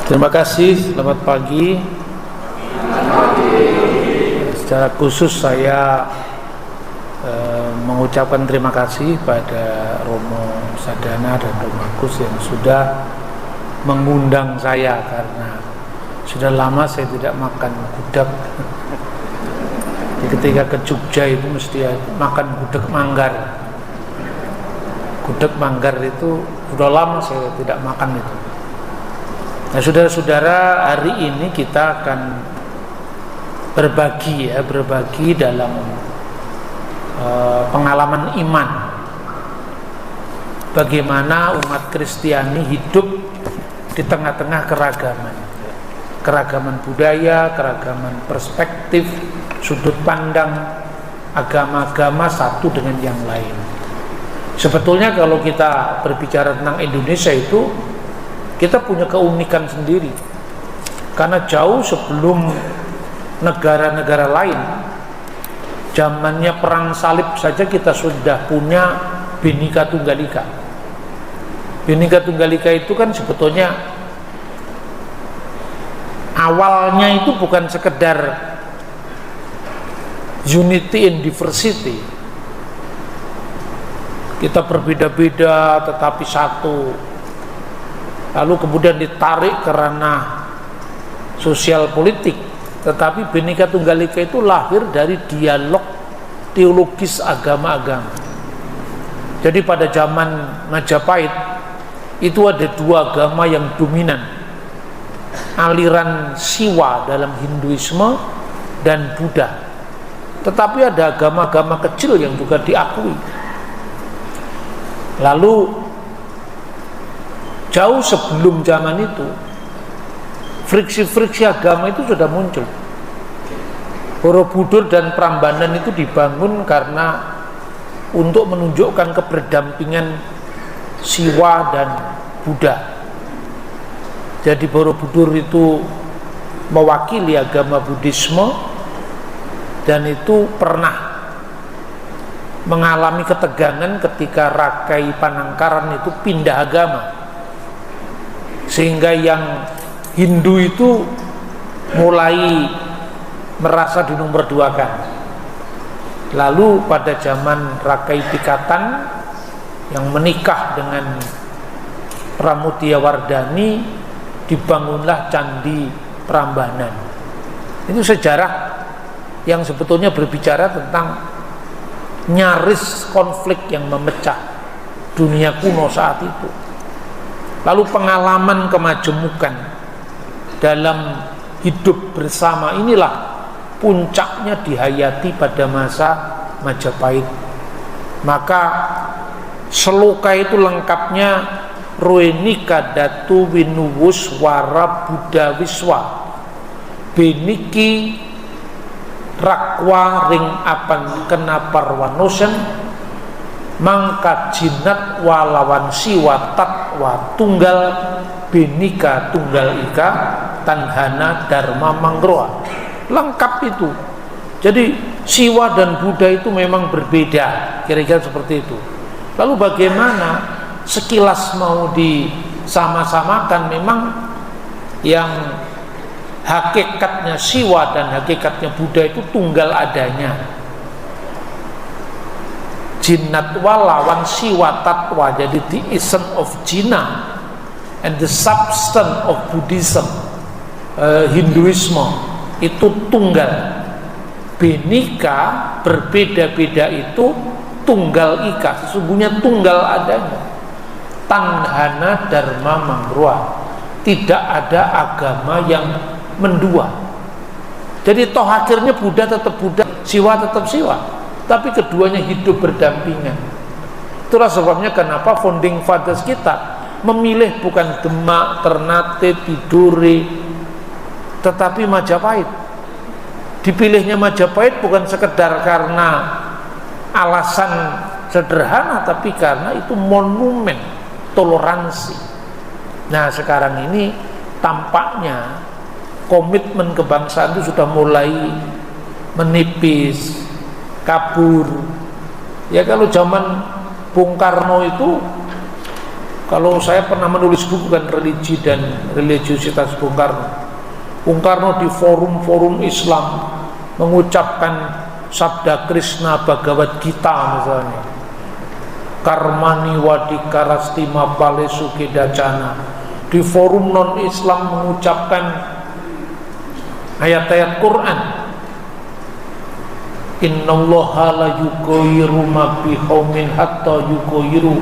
Terima kasih, selamat pagi. Secara khusus saya mengucapkan terima kasih pada Romo Sadana dan Romo Agus yang sudah mengundang saya, karena sudah lama saya tidak makan gudeg. Ketika ke Jogja itu mesti makan gudeg manggar. Gudeg manggar itu sudah lama saya tidak makan itu. Nah, saudara-saudara, hari ini kita akan berbagi dalam pengalaman iman. Bagaimana umat Kristiani hidup di tengah-tengah keragaman budaya, keragaman perspektif, sudut pandang agama-agama satu dengan yang lain. Sebetulnya kalau kita berbicara tentang Indonesia itu, kita punya keunikan sendiri, karena jauh sebelum negara-negara lain, zamannya perang salib saja kita sudah punya Bhinneka Tunggal Ika. Bhinneka Tunggal Ika itu kan sebetulnya awalnya itu bukan sekedar unity in diversity, kita berbeda-beda tetapi satu, lalu kemudian ditarik ke ranah sosial politik. Tetapi Bhinneka Tunggal Ika itu lahir dari dialog teologis agama-agama. Jadi pada zaman Majapahit itu ada dua agama yang dominan, aliran Siwa dalam Hinduisme dan Buddha. Tetapi ada agama-agama kecil yang juga diakui. Lalu jauh sebelum zaman itu, friksi-friksi agama itu sudah muncul. Borobudur dan Prambanan itu dibangun karena untuk menunjukkan keberdampingan Siwa dan Buddha. Jadi Borobudur itu mewakili agama Buddhisme, dan itu pernah mengalami ketegangan ketika Rakai Panangkaran itu pindah agama, sehingga yang Hindu itu mulai merasa dinomorduakan. Lalu pada zaman Rakai Pikatan yang menikah dengan Pramudia Wardani, dibangunlah Candi Prambanan. Itu sejarah yang sebetulnya berbicara tentang nyaris konflik yang memecah dunia kuno saat itu. Lalu pengalaman kemajemukan dalam hidup bersama inilah puncaknya dihayati pada masa Majapahit. Maka seloka itu lengkapnya Roenika Datu Winuwus Wara Buddha Wiswa Beniki Rakwa Ring Apan Kenaparwanosen Mangka Jinat Walawan Siwa Tatwa Tunggal Bhinneka Tunggal Ika Tanhana Dharma Mangroa. Lengkap itu. Jadi Siwa dan Buddha itu memang berbeda, kira-kira seperti itu. Lalu bagaimana sekilas mau disama-samakan, memang yang hakikatnya Siwa dan hakikatnya Buddha itu tunggal adanya. Jinatwa lawan Siwa Tatwa, jadi the essence of Jina and the substance of Buddhism, Hinduisme itu tunggal. Bhinneka berbeda-beda itu tunggal ika, sesungguhnya tunggal adanya. Tanhana Dharma Mangroa, tidak ada agama yang mendua. Jadi toh akhirnya Buddha tetap Buddha, Siwa tetap Siwa, tapi keduanya hidup berdampingan. Itulah sebabnya kenapa founding fathers kita memilih bukan Demak, Ternate, Tidore, tetapi Majapahit. Dipilihnya Majapahit bukan sekedar karena alasan sederhana, tapi karena itu monumen toleransi. Nah, sekarang ini tampaknya komitmen kebangsaan itu sudah mulai menipis, kabur. Ya, kalau zaman Bung Karno itu Kalau saya pernah menulis buku kan, Religi dan Religiositas Bung Karno. Bung Karno di forum-forum Islam mengucapkan sabda Krishna Bhagavad Gita misalnya, Karmani Wadikarastima Palesu Kedacana. Di forum non-Islam mengucapkan ayat-ayat Quran, Innallaha la yughayyiru ma biqaumin hatta yughayyiru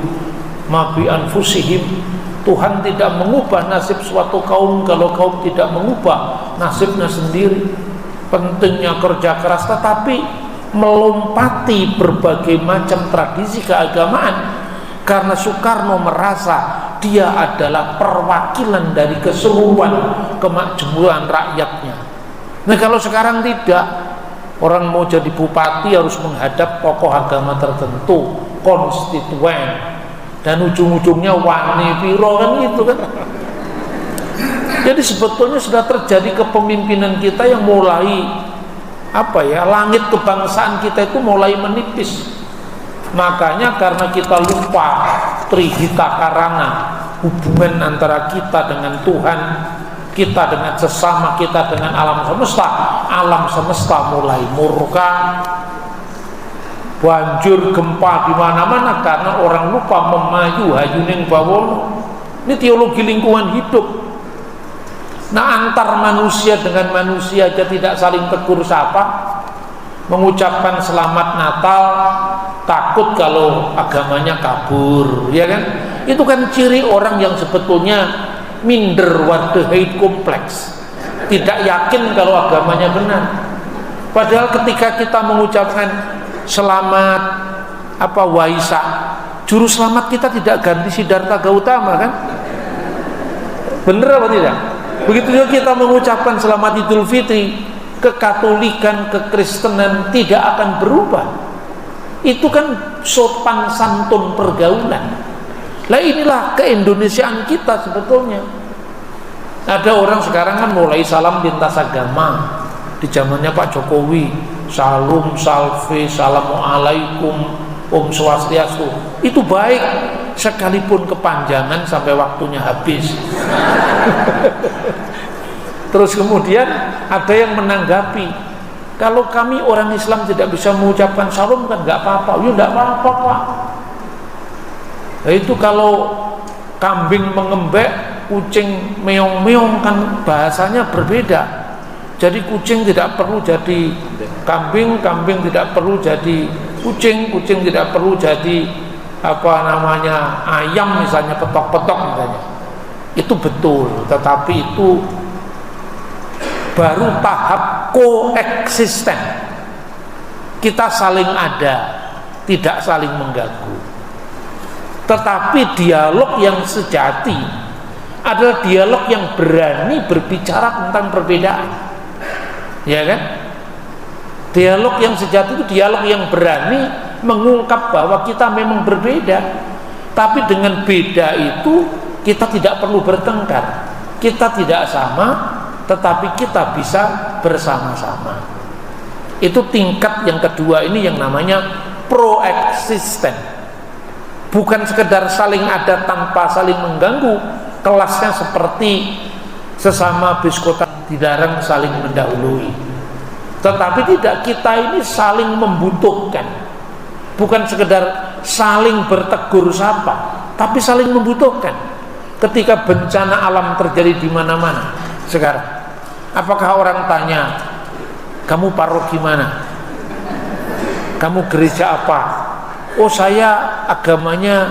ma bi anfusihim. Tuhan tidak mengubah nasib suatu kaum kalau kaum tidak mengubah nasibnya sendiri. Pentingnya kerja keras, tetapi melompati berbagai macam tradisi keagamaan, karena Soekarno merasa dia adalah perwakilan dari keseluruhan kemakmuran rakyatnya. Nah, kalau sekarang tidak, orang mau jadi bupati harus menghadap tokoh agama tertentu, konstituen, dan ujung-ujungnya wani piro kan gitu kan. Jadi sebetulnya sudah terjadi kepemimpinan kita yang mulai langit kebangsaan kita itu mulai menipis. Makanya karena kita lupa trihita karana, hubungan antara kita dengan Tuhan, kita dengan sesama, kita dengan alam semesta mulai murka, banjir gempa di mana-mana karena orang lupa memayu hayuning bawon. Ini teologi lingkungan hidup. Nah, antar manusia dengan manusia aja tidak saling tegur sapa, mengucapkan selamat Natal, takut kalau agamanya kabur, ya kan? Itu kan ciri orang yang sebetulnya minder, wadahid, kompleks, tidak yakin kalau agamanya benar. Padahal ketika kita mengucapkan selamat Waisak, juru selamat kita tidak ganti Siddhartha Gautama kan? Bener apa tidak? Begitu juga kita mengucapkan selamat Idul Fitri, kekatolikan, kekristenan tidak akan berubah. Itu kan sopan santun pergaulan. Lah inilah keindonesiaan kita sebetulnya. Ada orang sekarang kan mulai salam lintas agama. Di zamannya Pak Jokowi, salam salve, assalamualaikum, om swastiastu. Itu baik, sekalipun kepanjangan sampai waktunya habis. Terus kemudian ada yang menanggapi, kalau kami orang Islam tidak bisa mengucapkan salam kan nggak apa-apa. Ya nggak apa-apa Pak. Nah, itu kalau kambing mengembek, kucing meong-meong kan bahasanya berbeda. Jadi kucing tidak perlu jadi kambing, kambing tidak perlu jadi kucing, kucing tidak perlu jadi ayam misalnya, petok-petok misalnya. Itu betul, tetapi itu baru tahap koeksisten. Kita saling ada, tidak saling mengganggu. Tetapi dialog yang sejati adalah dialog yang berani berbicara tentang perbedaan. Ya kan? Dialog yang sejati itu dialog yang berani mengungkap bahwa kita memang berbeda, tapi dengan beda itu kita tidak perlu bertengkar. Kita tidak sama, tetapi kita bisa bersama-sama. Itu tingkat yang kedua, ini yang namanya proeksisten. Bukan sekedar saling ada tanpa saling mengganggu. Kelasnya seperti sesama biskota dilarang saling mendahului. Tetapi tidak, kita ini saling membutuhkan. Bukan sekedar saling bertegur sapa, tapi saling membutuhkan. Ketika bencana alam terjadi di mana-mana sekarang, apakah orang tanya, kamu paroki mana? Kamu gereja apa? Oh, saya agamanya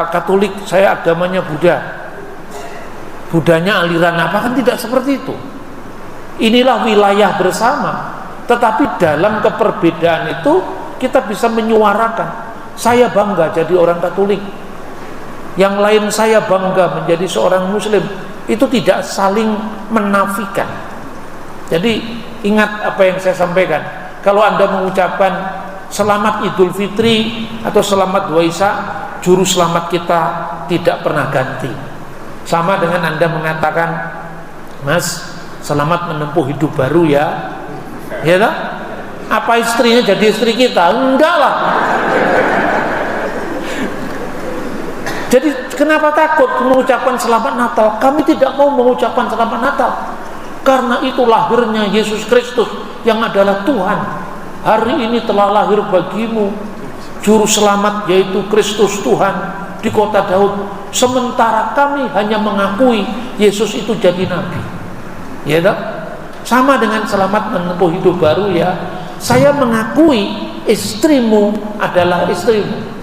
Katolik, saya agamanya Buddha. Budanya aliran apa? Kan tidak seperti itu. Inilah wilayah bersama. Tetapi dalam keperbedaan itu kita bisa menyuarakan, saya bangga jadi orang Katolik, yang lain saya bangga menjadi seorang Muslim. Itu tidak saling menafikan. Jadi ingat apa yang saya sampaikan. Kalau Anda mengucapkan selamat Idul Fitri atau selamat Waisak, juru selamat kita tidak pernah ganti. Sama dengan Anda mengatakan, Mas, selamat menempuh hidup baru ya. Ya tak? Apa istrinya jadi istri kita? Enggak lah. Jadi Kenapa takut mengucapkan selamat Natal? Kami tidak mau mengucapkan selamat Natal karena itu lahirnya Yesus Kristus yang adalah Tuhan. Hari ini telah lahir bagimu Juru Selamat, yaitu Kristus Tuhan di kota Daud. Sementara kami hanya mengakui Yesus itu jadi Nabi. Ya tak? Sama dengan selamat menempuh hidup baru ya. Saya mengakui istrimu adalah istrimu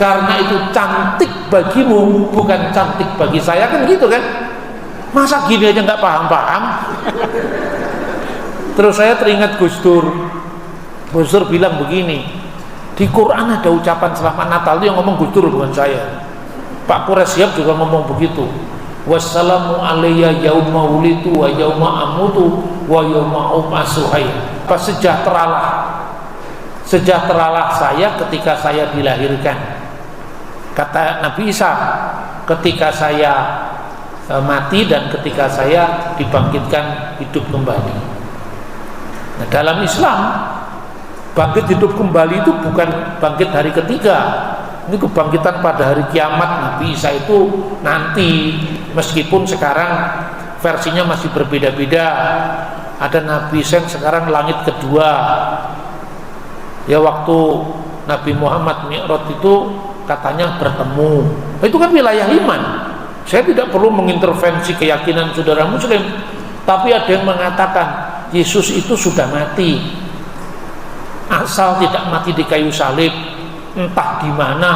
karena itu cantik bagimu, bukan cantik bagi saya, kan gitu kan? Masa gini aja nggak paham-paham? Terus saya teringat Gus Dur. Gus Dur bilang begini, di Quran ada ucapan selamat Natal, itu yang ngomong Gus Dur bukan saya. Pak Quraisy Shihab juga ngomong begitu. Wassalamu alayya yauma wulitu wa yauma amutu wa yauma ub'atsu hayya. Sejahteralah saya ketika saya dilahirkan. Kata Nabi Isa, ketika saya mati dan ketika saya dibangkitkan hidup kembali. Nah, dalam Islam bangkit hidup kembali itu bukan bangkit hari ketiga. Ini kebangkitan pada hari kiamat. Nabi Isa itu nanti, meskipun sekarang versinya masih berbeda-beda. Ada Nabi Isa yang sekarang langit kedua. Ya, waktu Nabi Muhammad Mi'raj itu katanya bertemu. Itu kan wilayah iman. Saya tidak perlu mengintervensi keyakinan saudara muslim, tapi ada yang mengatakan Yesus itu sudah mati, asal tidak mati di kayu salib, entah di mana.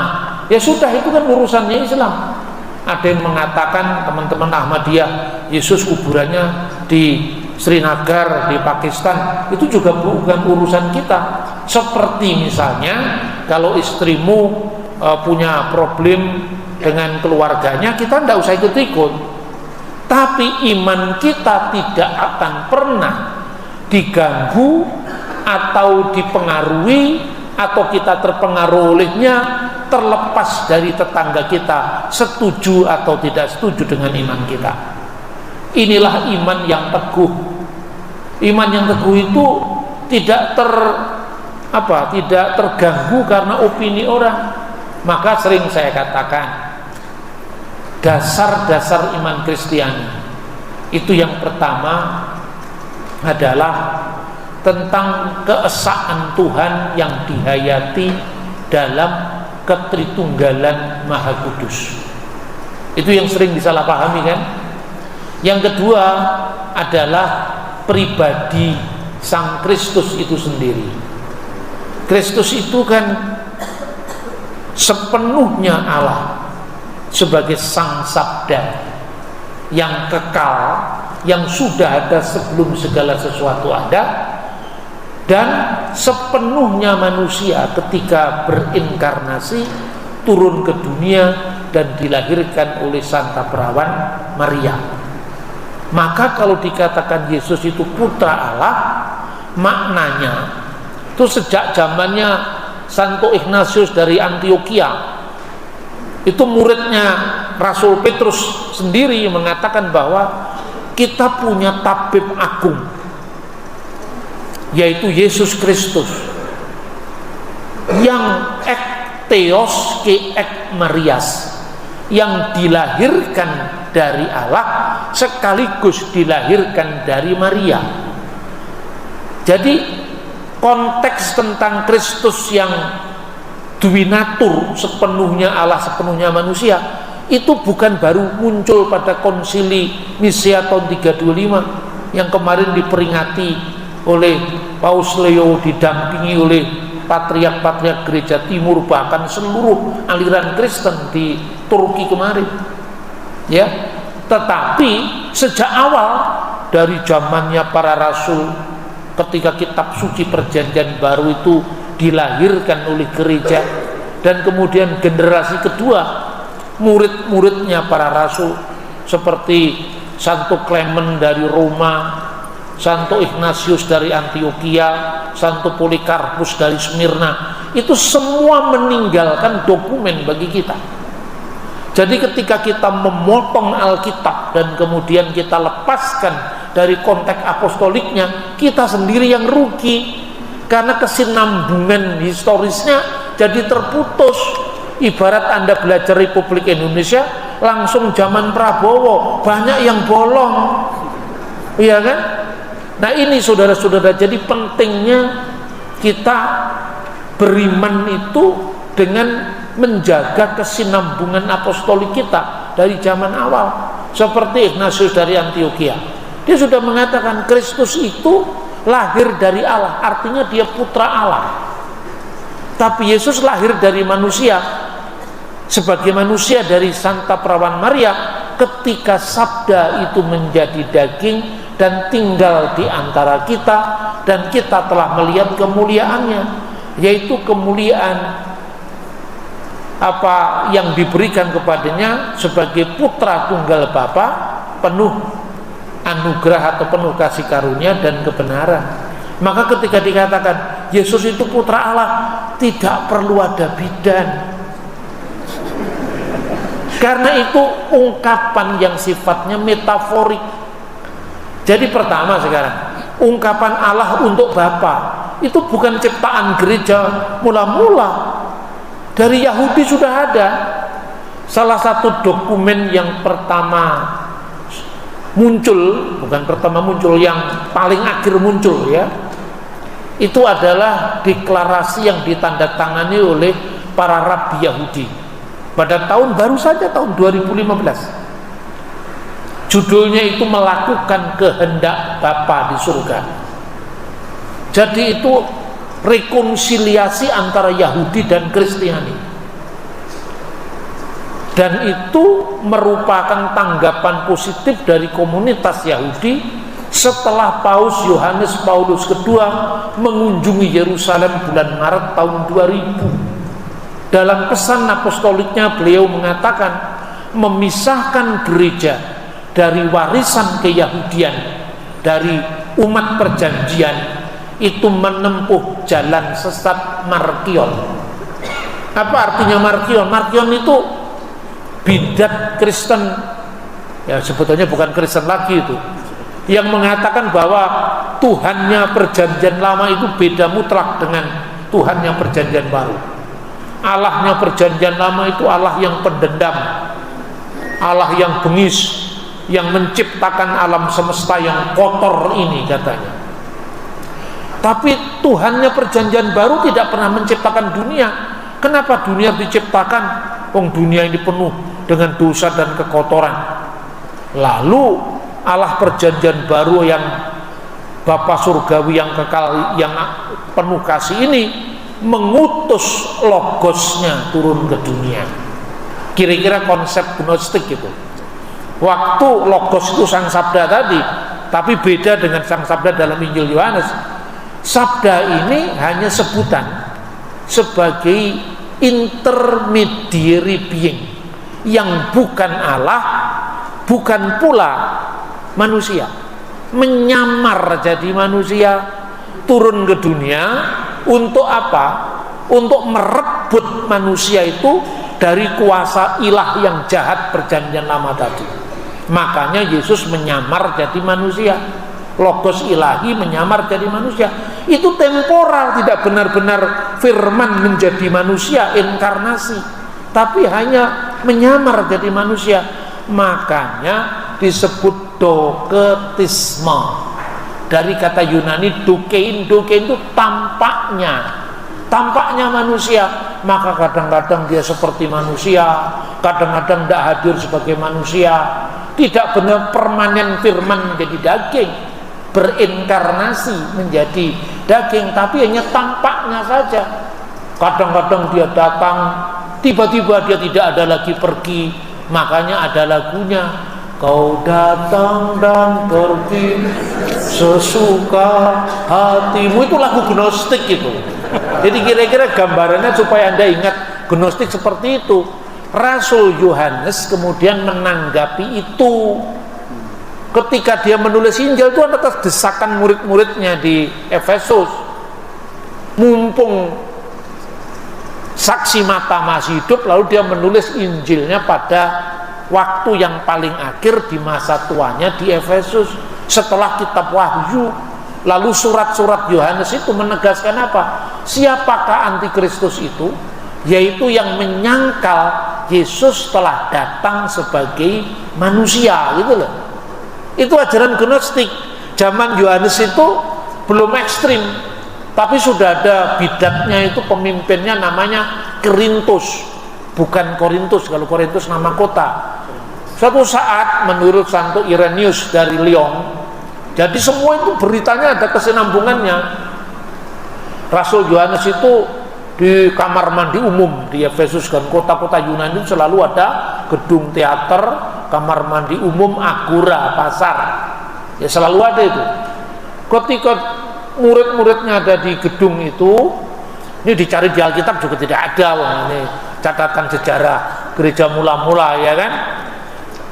Ya sudah, itu kan urusannya Islam. Ada yang mengatakan, teman-teman Ahmadiyah, Yesus kuburannya di Srinagar di Pakistan. Itu juga bukan urusan kita. Seperti misalnya kalau istrimu punya problem dengan keluarganya, kita tidak usah ikut-ikut. Tapi iman kita tidak akan pernah diganggu atau dipengaruhi atau kita terpengaruh olehnya, terlepas dari tetangga kita setuju atau tidak setuju dengan iman kita. Inilah iman yang teguh. Iman yang teguh itu tidak terganggu karena opini orang. Maka sering saya katakan, dasar-dasar iman Kristiani itu yang pertama adalah tentang keesaan Tuhan yang dihayati dalam ketritunggalan Maha Kudus. Itu yang sering disalahpahami kan. Yang kedua adalah pribadi Sang Kristus itu sendiri. Kristus itu kan sepenuhnya Allah sebagai Sang Sabda yang kekal, yang sudah ada sebelum segala sesuatu ada, dan sepenuhnya manusia ketika berinkarnasi turun ke dunia dan dilahirkan oleh Santa Perawan Maria. Maka kalau dikatakan Yesus itu putra Allah, maknanya itu sejak zamannya Santo Ignatius dari Antioquia, itu muridnya Rasul Petrus sendiri mengatakan bahwa kita punya tabib agung, yaitu Yesus Kristus, yang ek theos ke ek Marias, yang dilahirkan dari Allah sekaligus dilahirkan dari Maria. Jadi konteks tentang Kristus yang duwinatur, sepenuhnya Allah sepenuhnya manusia, itu bukan baru muncul pada konsili Nicea tahun 325 yang kemarin diperingati oleh Paus Leo, didampingi oleh patriark-patriark gereja timur, bahkan seluruh aliran Kristen di Turki kemarin. Ya, tetapi sejak awal dari zamannya para rasul, ketika kitab suci perjanjian baru itu dilahirkan oleh gereja, dan kemudian generasi kedua murid-muridnya para rasul seperti Santo Clement dari Roma, Santo Ignatius dari Antioquia, Santo Polikarpus dari Smyrna, itu semua meninggalkan dokumen bagi kita. Jadi ketika kita memotong Alkitab dan kemudian kita lepaskan dari konteks apostoliknya, kita sendiri yang rugi, karena kesinambungan historisnya jadi terputus. Ibarat Anda belajar Republik Indonesia langsung zaman Prabowo, banyak yang bolong, iya kan? Nah ini saudara-saudara, jadi pentingnya kita beriman itu dengan menjaga kesinambungan apostolik kita dari zaman awal. Seperti Ignatius dari Antioquia, dia sudah mengatakan Kristus itu lahir dari Allah, artinya dia putra Allah. Tapi Yesus lahir dari manusia, sebagai manusia dari Santa Perawan Maria. Ketika sabda itu menjadi daging dan tinggal di antara kita, dan kita telah melihat kemuliaannya, yaitu kemuliaan apa yang diberikan kepadanya sebagai putra tunggal Bapa, penuh anugerah atau penuh kasih karunia dan kebenaran. Maka ketika dikatakan Yesus itu putra Allah, tidak perlu ada bidan, karena itu ungkapan yang sifatnya metaforik. Jadi pertama sekarang, ungkapan Allah untuk Bapa itu bukan ciptaan gereja mula-mula. Dari Yahudi sudah ada. Salah satu dokumen yang pertama muncul, bukan pertama muncul, yang paling akhir muncul ya, itu adalah deklarasi yang ditandatangani oleh para rabi Yahudi pada tahun baru saja tahun 2015. Judulnya itu melakukan kehendak Bapa di surga. Jadi itu rekonsiliasi antara Yahudi dan Kristiani, dan itu merupakan tanggapan positif dari komunitas Yahudi setelah Paus Yohanes Paulus II mengunjungi Yerusalem bulan Maret tahun 2000. Dalam pesan apostoliknya beliau mengatakan memisahkan gereja dari warisan keyahudian, dari umat perjanjian, itu menempuh jalan sesat Markion. Apa artinya Markion? Markion itu bidat Kristen, ya sebetulnya bukan Kristen lagi itu, yang mengatakan bahwa Tuhannya perjanjian lama itu beda mutlak dengan Tuhannya perjanjian baru. Allahnya perjanjian lama itu Allah yang pendendam, Allah yang bengis, yang menciptakan alam semesta yang kotor ini katanya. Tapi Tuhannya perjanjian baru tidak pernah menciptakan dunia. Kenapa dunia diciptakan? Dunia ini penuh dengan dosa dan kekotoran. Lalu Allah perjanjian baru yang Bapa surgawi yang kekal, yang penuh kasih ini, mengutus logosnya turun ke dunia. Kira-kira konsep gnostik gitu. Waktu logos itu sang sabda tadi, tapi beda dengan sang sabda dalam Injil Yohanes. Sabda ini hanya sebutan sebagai intermediary being yang bukan Allah, bukan pula manusia, menyamar jadi manusia, turun ke dunia. Untuk apa? Untuk merebut manusia itu dari kuasa ilah yang jahat perjanjian lama tadi. Makanya Yesus menyamar jadi manusia. Logos ilahi menyamar jadi manusia. Itu temporal, tidak benar-benar firman menjadi manusia, inkarnasi, tapi hanya menyamar jadi manusia. Makanya disebut doketisme, dari kata Yunani dokein. Dokein itu tampaknya manusia. Maka kadang-kadang dia seperti manusia, kadang-kadang tidak hadir sebagai manusia. Tidak benar permanen firman menjadi daging, berinkarnasi menjadi daging, tapi hanya tampaknya saja. Kadang-kadang dia datang, tiba-tiba dia tidak ada lagi pergi. Makanya ada lagunya, kau datang dan pergi sesuka hatimu. Itu lagu gnostik itu. Jadi kira-kira gambarannya supaya Anda ingat gnostik seperti itu. Rasul Yohanes kemudian menanggapi itu. Ketika dia menulis Injil itu atas desakan murid-muridnya di Efesus. Mumpung saksi mata masih hidup, lalu dia menulis Injilnya pada waktu yang paling akhir di masa tuanya di Efesus, setelah kitab Wahyu. Lalu surat-surat Yohanes itu menegaskan apa? Siapakah antikristus itu? yaitu yang menyangkal Yesus telah datang sebagai manusia, gitu loh. Itu ajaran Gnostik. Zaman Yohanes itu belum ekstrim, tapi sudah ada bidatnya, itu pemimpinnya namanya Kirintus, bukan Korintus. Kalau Korintus nama kota. Suatu saat menurut Santo Irenaeus dari Lyon, jadi semua itu beritanya ada kesinambungannya. Rasul Yohanes itu di kamar mandi umum di Efesus dan kota-kota Yunani selalu ada gedung teater, kamar mandi umum, agora, pasar, ya selalu ada itu. Ketika murid-muridnya ada di gedung itu, ini dicari di Alkitab juga tidak ada. Wah, ini catatan sejarah gereja mula-mula, ya kan.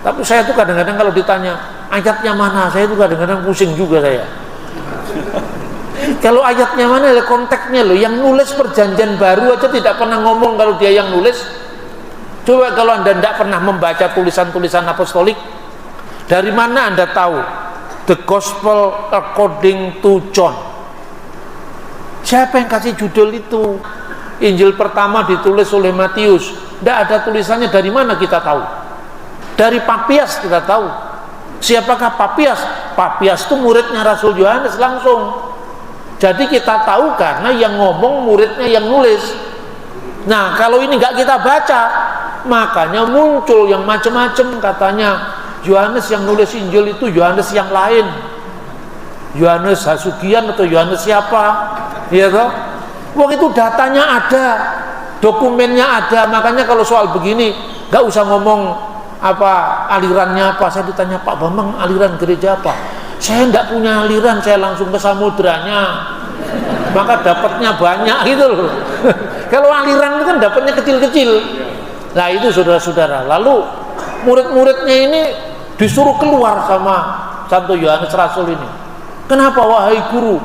Tapi saya tuh kadang-kadang kalau ditanya ayatnya mana, saya tuh kadang-kadang pusing juga saya. Kalau ayatnya mana, ada konteksnya loh. Yang nulis perjanjian baru aja tidak pernah ngomong kalau dia yang nulis. Coba kalau Anda tidak pernah membaca tulisan-tulisan apostolik, dari mana Anda tahu The Gospel According to John? Siapa yang kasih judul itu? Injil pertama ditulis oleh Matius. Tidak ada tulisannya, dari mana kita tahu? Dari Papias kita tahu. Siapakah Papias? Papias itu muridnya Rasul Yohanes langsung. Jadi kita tahu karena yang ngomong muridnya yang nulis. Nah, kalau ini nggak kita baca, makanya muncul yang macam-macam. Katanya Yohanes yang nulis Injil itu Yohanes yang lain, Yohanes Hasugian atau Yohanes siapa, ya toh? Wah, itu datanya ada, dokumennya ada. Makanya kalau soal begini nggak usah ngomong apa alirannya apa. Saya ditanya, Pak Bambang, aliran gereja apa? Saya enggak punya aliran, saya langsung ke samudranya, maka dapatnya banyak gitu loh. Kalau aliran itu kan dapatnya kecil-kecil. Nah itu saudara-saudara. Lalu murid-muridnya ini disuruh keluar sama Santo Yohanes Rasul ini. Kenapa wahai guru?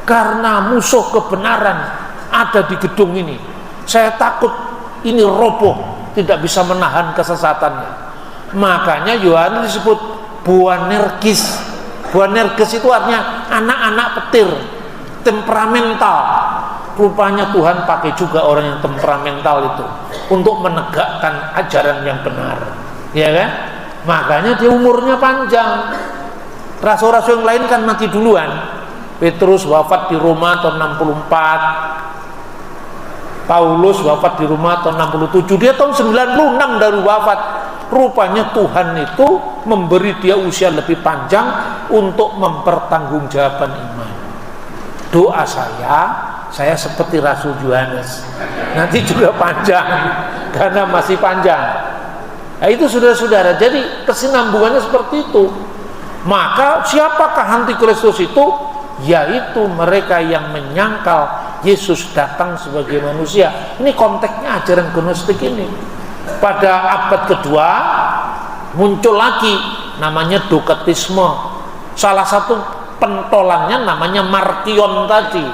Karena musuh kebenaran ada di gedung ini. Saya takut ini roboh, tidak bisa menahan kesesatannya. Makanya Yohanes disebut Boanerges. Boanerges itu artinya anak-anak petir, temperamental. Rupanya Tuhan pakai juga orang yang temperamental itu untuk menegakkan ajaran yang benar, ya kan? Makanya dia umurnya panjang. Rasul-rasul yang lain kan mati duluan. Petrus wafat di Roma tahun 64, Paulus wafat di Roma tahun 67, dia tahun 96 baru wafat. Rupanya Tuhan itu memberi dia usia lebih panjang untuk mempertanggungjawabkan iman. Doa saya seperti Rasul Yohanes, nanti juga panjang karena masih panjang. Nah, itu saudara-saudara, jadi kesinambungannya seperti itu. Maka siapakah antikristus itu? Yaitu mereka yang menyangkal Yesus datang sebagai manusia. Ini konteksnya ajaran Gnostik ini. Pada abad kedua muncul lagi namanya doketisme. Salah satu pentolannya namanya Markion tadi.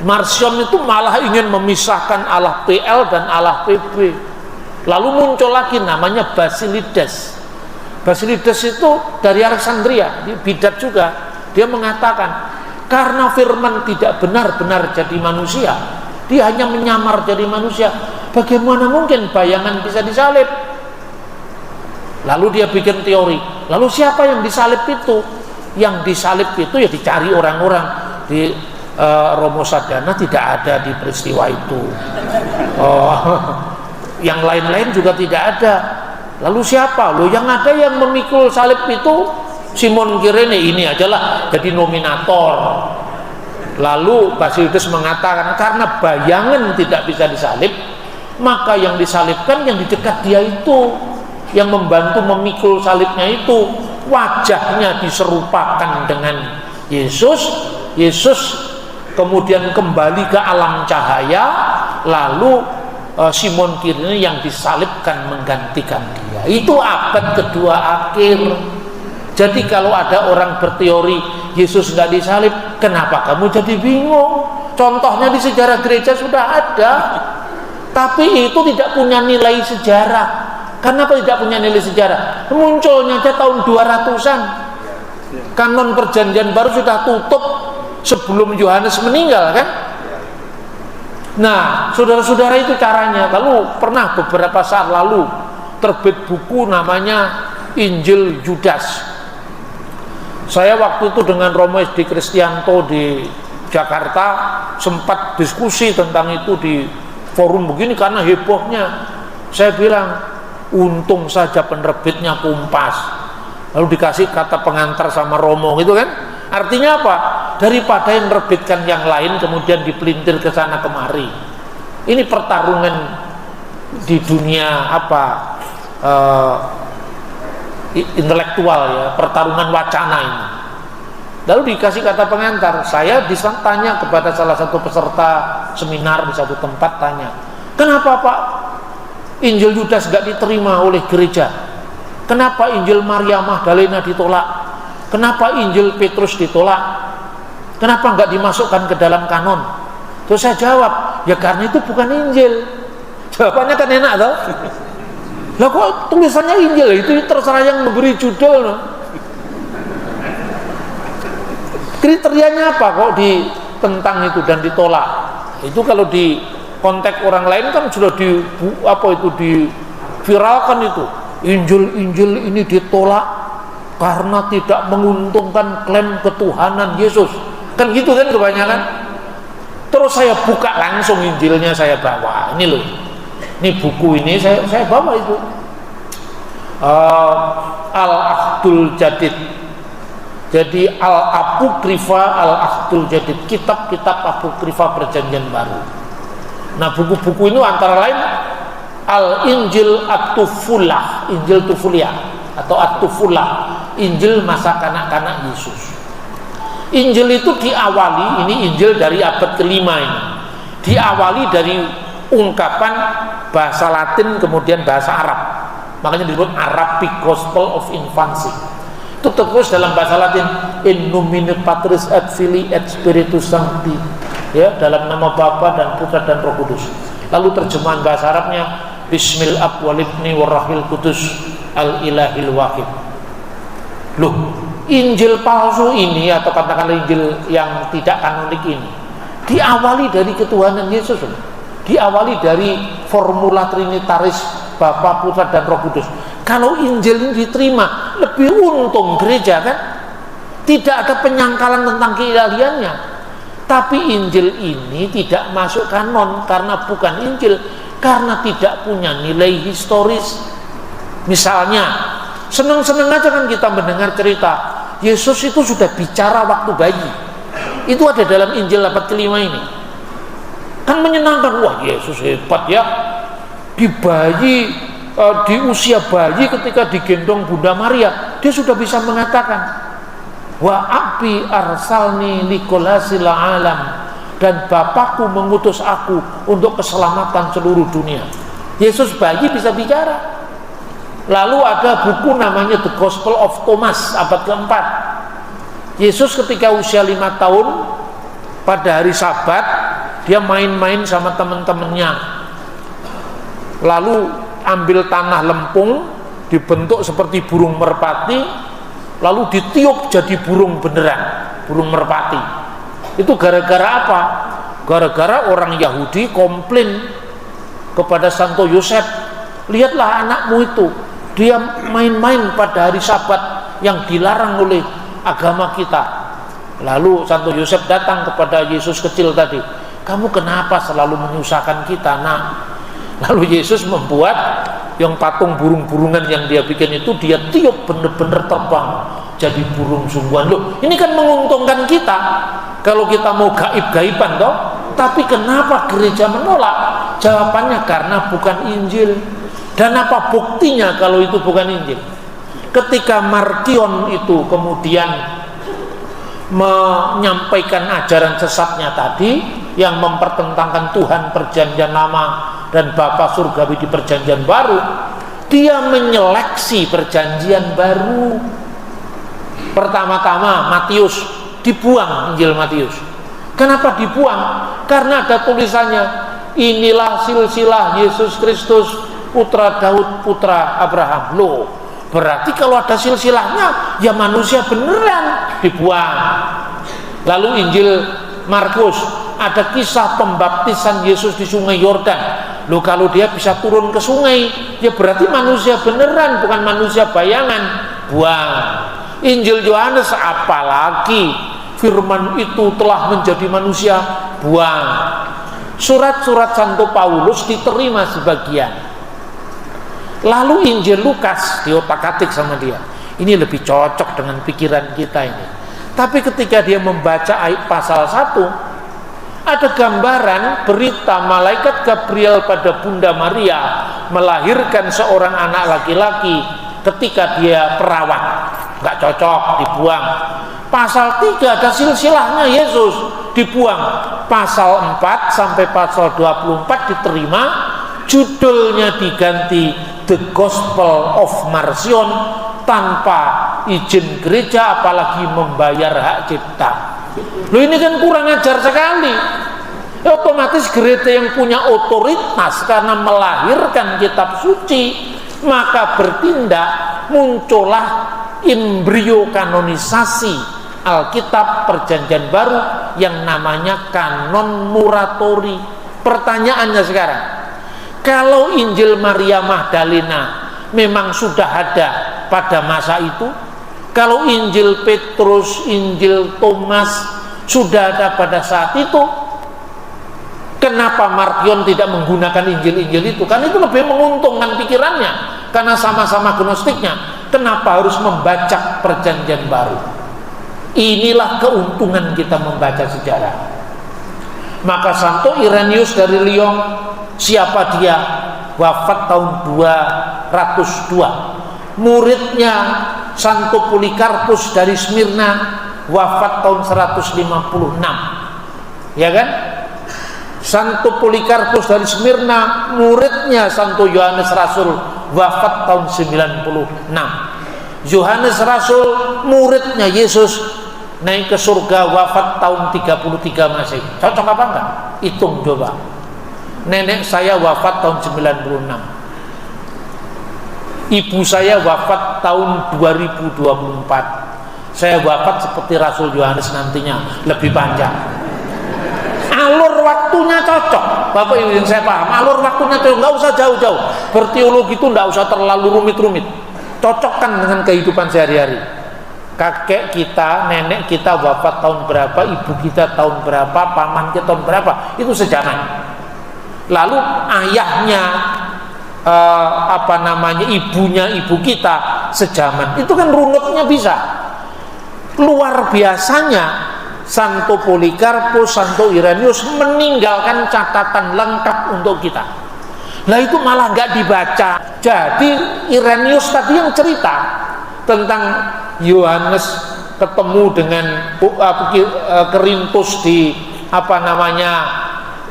Markion itu malah ingin memisahkan Allah PL dan Allah PB. Lalu muncul lagi namanya Basilides. Basilides itu dari Alexandria, bidat juga. Dia mengatakan karena firman tidak benar-benar jadi manusia, dia hanya menyamar jadi manusia. Bagaimana mungkin bayangan bisa disalib? Lalu dia bikin teori. Lalu siapa yang disalib itu? Yang disalib itu ya dicari orang-orang di Romo Sadana, tidak ada di peristiwa itu. Yang lain-lain juga tidak ada. Lalu siapa? Loh, yang ada yang memikul salib itu Simon Kirene, ini ajalah jadi nominator. Lalu Basilides mengatakan karena bayangan tidak bisa disalib, maka yang disalibkan yang di dekat dia itu, yang membantu memikul salibnya itu, wajahnya diserupakan dengan Yesus. Yesus kemudian kembali ke alam cahaya, lalu Simon Kirene yang disalibkan menggantikan dia. Itu abad kedua akhir. Jadi kalau ada orang berteori Yesus tidak disalib, kenapa kamu jadi bingung? Contohnya di sejarah gereja sudah ada. Tapi itu tidak punya nilai sejarah. Kenapa tidak punya nilai sejarah? Munculnya aja tahun 200-an. Kanon perjanjian baru sudah tutup sebelum Yohanes meninggal, kan? Nah, saudara-saudara, itu caranya. Lalu pernah beberapa saat lalu terbit buku namanya Injil Yudas. Saya waktu itu dengan Romo SD Kristianto di Jakarta sempat diskusi tentang itu di forum begini karena hebohnya. Saya bilang, untung saja penerbitnya Kompas, lalu dikasih kata pengantar sama Romo gitu kan. Artinya apa? Daripada yang menerbitkan yang lain kemudian dipelintir ke sana kemari. Ini pertarungan di dunia intelektual ya, pertarungan wacana ini. Lalu dikasih kata pengantar. Saya ditanya kepada salah satu peserta seminar di satu tempat, tanya, kenapa Pak Injil Yudas gak diterima oleh gereja? Kenapa Injil Maria Magdalena ditolak? Kenapa Injil Petrus ditolak? Kenapa nggak dimasukkan ke dalam kanon? Terus saya jawab, ya karena itu bukan Injil. Jawabannya kan enak tau? Lah kok tulisannya Injil? Itu terserah yang memberi judul no? Kriterianya apa kok ditentang itu dan ditolak? Itu kalau di konteks orang lain kan sudah diviralkan itu. Injil ini ditolak karena tidak menguntungkan klaim ketuhanan Yesus, kan gitu kan kebanyakan. Terus saya buka langsung Injilnya, saya bawa, ini loh, ini buku ini saya bawa itu, Al-Ahdul Jadid. Jadi Al-Apokrifa Al-Ahdul Jadid, kitab-kitab Apokrifa Perjanjian Baru. Nah, buku-buku ini antara lain Al-Injil At-Tufulah, Injil Tufulia atau At-Tufulah, Injil masa kanak-kanak Yesus. Injil itu diawali, ini Injil dari abad kelima ini, diawali dari ungkapan bahasa Latin kemudian bahasa Arab, makanya disebut Arabic Gospel of Infancy. Itu terus dalam bahasa Latin, In nomine Patris et Filii et Spiritus Sancti, ya, dalam nama Bapa dan Putra dan Roh Kudus. Lalu terjemahan bahasa Arabnya, Bismil Ab wal Ibni warrahil Kudus al Ilahil Wahid. Loh, Injil palsu ini atau katakanlah Injil yang tidak kanonik ini diawali dari ketuhanan Yesus, diawali dari formula trinitaris Bapa, Putra dan Roh Kudus. Kalau Injil ini diterima, lebih untung gereja kan, tidak ada penyangkalan tentang keilahiannya. Tapi Injil ini tidak masuk kanon karena bukan Injil, karena tidak punya nilai historis. Misalnya, senang-senang aja kan kita mendengar cerita Yesus itu sudah bicara waktu bayi. Itu ada dalam Injil abad kelima ini. Kan menyenangkan, wah Yesus hebat ya. Di usia bayi ketika digendong Bunda Maria, dia sudah bisa mengatakan, wa abi arsalni likolasil alam, dan Bapakku mengutus aku untuk keselamatan seluruh dunia. Yesus bayi bisa bicara. Lalu ada buku namanya The Gospel of Thomas abad keempat. Yesus ketika usia 5 tahun pada hari Sabat dia main-main sama teman-temannya. Lalu ambil tanah lempung dibentuk seperti burung merpati, lalu ditiup jadi burung beneran, burung merpati. Itu gara-gara apa? Gara-gara orang Yahudi komplain kepada Santo Yosef, lihatlah anakmu itu, dia main-main pada hari Sabat yang dilarang oleh agama kita. Lalu Santo Yosef datang kepada Yesus kecil tadi, kamu kenapa selalu menyusahkan kita, nak? Lalu Yesus membuat yang patung burung-burungan yang dia bikin itu, dia tiup bener-bener terbang jadi burung sungguhan. Loh, ini kan menguntungkan kita kalau kita mau gaib-gaiban toh. Tapi kenapa gereja menolak? Jawabannya karena bukan Injil. Dan apa buktinya kalau itu bukan Injil? Ketika Markion itu kemudian menyampaikan ajaran sesatnya tadi yang mempertentangkan Tuhan perjanjian lama dan Bapa surgawi di perjanjian baru, dia menyeleksi perjanjian baru. Pertama-tama Matius dibuang, Injil Matius. Kenapa dibuang? Karena ada tulisannya, inilah silsilah Yesus Kristus, putra Daud, putra Abraham. Loh, berarti kalau ada silsilahnya ya manusia beneran, dibuang. Lalu Injil Markus, ada kisah pembaptisan Yesus di sungai Yordan. Loh, kalau dia bisa turun ke sungai, ya berarti manusia beneran, bukan manusia bayangan. Buang. Injil Yohanes apalagi firman itu telah menjadi manusia, buang. Surat-surat Santo Paulus diterima sebagian. Lalu Injil Lukas diotak-atik sama dia. Ini lebih cocok dengan pikiran kita ini. Tapi ketika dia membaca ayat pasal 1, ada gambaran berita malaikat Gabriel pada Bunda Maria melahirkan seorang anak laki-laki ketika dia perawat. Nggak cocok, dibuang. Pasal 3 ada silsilahnya Yesus, dibuang. Pasal 4 sampai pasal 24 diterima, judulnya diganti The Gospel of Marcion, tanpa izin gereja apalagi membayar hak cipta. Loh, ini kan kurang ajar sekali. Otomatis gereja yang punya otoritas karena melahirkan kitab suci, maka bertindak, muncullah embrio kanonisasi Alkitab Perjanjian Baru yang namanya kanon muratori. Pertanyaannya sekarang, kalau Injil Maria Magdalena memang sudah ada pada masa itu, kalau Injil Petrus, Injil Thomas sudah ada pada saat itu, kenapa Markion tidak menggunakan Injil-Injil itu? Kan itu lebih menguntungkan pikirannya, karena sama-sama gnostiknya. Kenapa harus membaca Perjanjian Baru? Inilah keuntungan kita membaca sejarah. Maka Santo Irenaeus dari Lyon, siapa dia? Wafat tahun 202. Muridnya Santo Polikarpus dari Smyrna, wafat tahun 156. Ya kan? Santo Polikarpus dari Smyrna, muridnya Santo Yohanes Rasul, wafat tahun 96. Yohanes Rasul, muridnya Yesus, naik ke surga, wafat tahun 33 Masehi. Cocok apa enggak? Hitung coba. Nenek saya wafat tahun 96. Ibu saya wafat tahun 2024. Saya wafat seperti Rasul Yohanes nantinya, lebih panjang. Alur waktunya cocok. Bapak Ibu yang saya paham, alur waktunya cocok, nggak usah jauh-jauh. Berteologi itu nggak usah terlalu rumit-rumit. Cocokkan dengan kehidupan sehari-hari. Kakek kita, nenek kita wafat tahun berapa, ibu kita tahun berapa, paman kita tahun berapa, itu sejaman. Lalu ayahnya, ibunya ibu kita sejaman. Itu kan runutnya bisa. Luar biasanya Santo Polikarpus, Santo Irenaeus meninggalkan catatan lengkap untuk kita. Nah itu malah nggak dibaca. Jadi Irenaeus tadi yang cerita tentang Yohanes ketemu dengan Kerintus di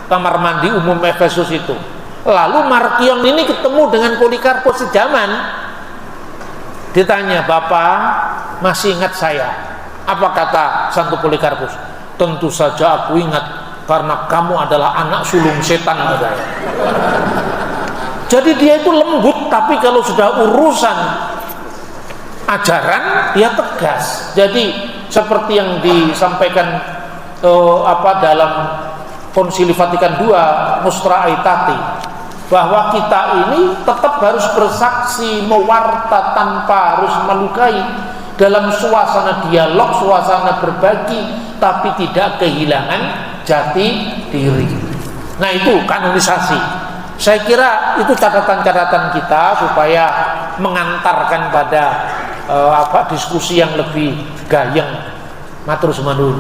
kamar mandi umum Efesus itu. Lalu Markion ini ketemu dengan Polikarpus sejaman. Ditanya, "Bapak masih ingat saya?" Apa kata Santo Polikarpus? "Tentu saja aku ingat, karena kamu adalah anak sulung setan." Jadi dia itu lembut, tapi kalau sudah urusan ajaran dia tegas. Jadi seperti yang disampaikan dalam Konsili Vatikan II, Nostra Aetate, bahwa kita ini tetap harus bersaksi, mewarta tanpa harus melukai, dalam suasana dialog, suasana berbagi, tapi tidak kehilangan jati diri. Nah itu kanonisasi. Saya kira itu catatan-catatan kita supaya mengantarkan pada diskusi yang lebih gayeng. Matur sembah nuwun.